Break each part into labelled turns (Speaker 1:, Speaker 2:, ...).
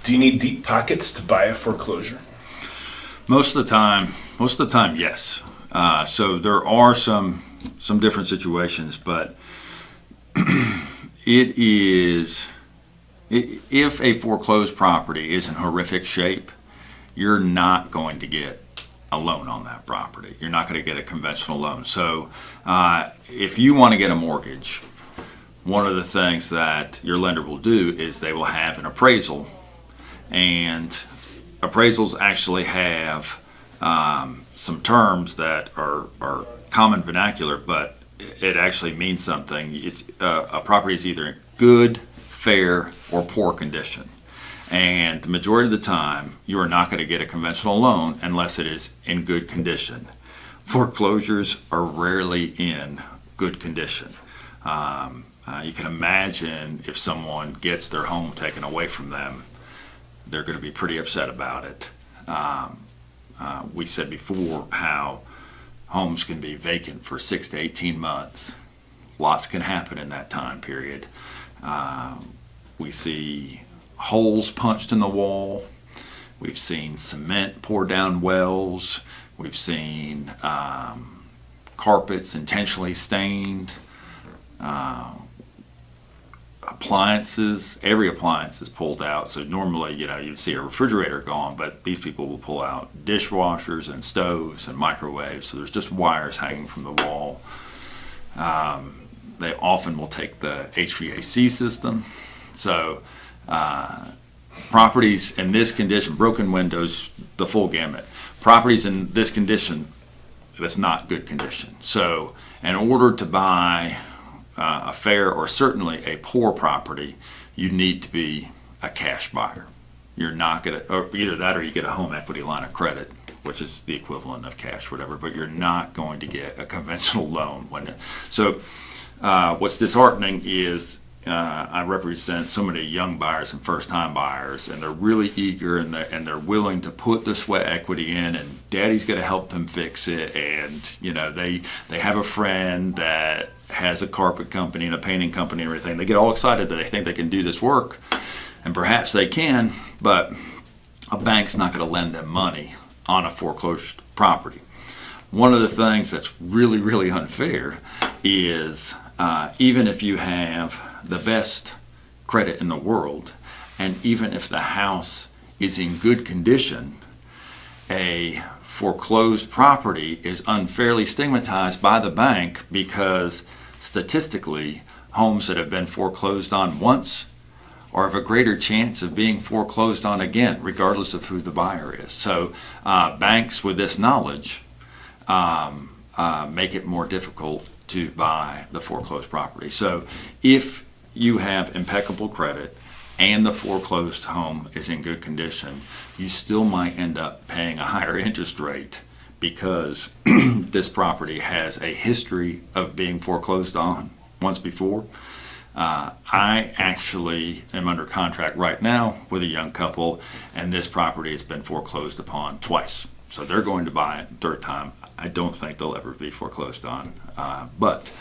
Speaker 1: Do you need deep pockets to buy a foreclosure?
Speaker 2: Most of the time, yes. So there are some different situations, but if a foreclosed property is in horrific shape, you're not going to get a loan on that property. You're not going to get a conventional loan. So if you want to get a mortgage, one of the things that your lender will do is they will have an appraisal, and appraisals actually have some terms that are common vernacular, but it actually means something. It's a property is either in good, fair, or poor condition. And the majority of the time, you are not going to get a conventional loan unless it is in good condition. Foreclosures are rarely in good condition. You can imagine if someone gets their home taken away from them, they're going to be pretty upset about it. We said before how homes can be vacant for 6 to 18 months. Lots can happen in that time period. We see holes punched in the wall. We've seen cement pour down wells. We've seen carpets intentionally stained. Appliances, every appliance is pulled out. So normally, you'd see a refrigerator gone, but these people will pull out dishwashers and stoves and microwaves. So there's just wires hanging from the wall. They often will take the HVAC system. So properties in this condition, broken windows, the full gamut. Properties in this condition, that's not good condition. So in order to buy a fair or certainly a poor property, you need to be a cash buyer. You're not going to, or either that or you get a home equity line of credit, which is the equivalent of cash, whatever, but you're not going to get a conventional loan. What's disheartening is I represent so many young buyers and first-time buyers, and they're really eager and they're willing to put the sweat equity in, and daddy's going to help them fix it. And they have a friend that has a carpet company and a painting company and everything. They get all excited that they think they can do this work, and perhaps they can, but a bank's not going to lend them money on a foreclosed property. One of the things that's really, really unfair is even if you have the best credit in the world, and even if the house is in good condition, a foreclosed property is unfairly stigmatized by the bank because statistically, homes that have been foreclosed on once are of a greater chance of being foreclosed on again, regardless of who the buyer is. So banks with this knowledge make it more difficult to buy the foreclosed property. So if you have impeccable credit and the foreclosed home is in good condition, you still might end up paying a higher interest rate because this property has a history of being foreclosed on once before. I actually am under contract right now with a young couple, and this property has been foreclosed upon twice. So they're going to buy it third time. I don't think they'll ever be foreclosed on, but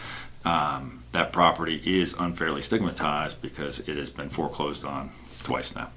Speaker 2: that property is unfairly stigmatized because it has been foreclosed on twice now.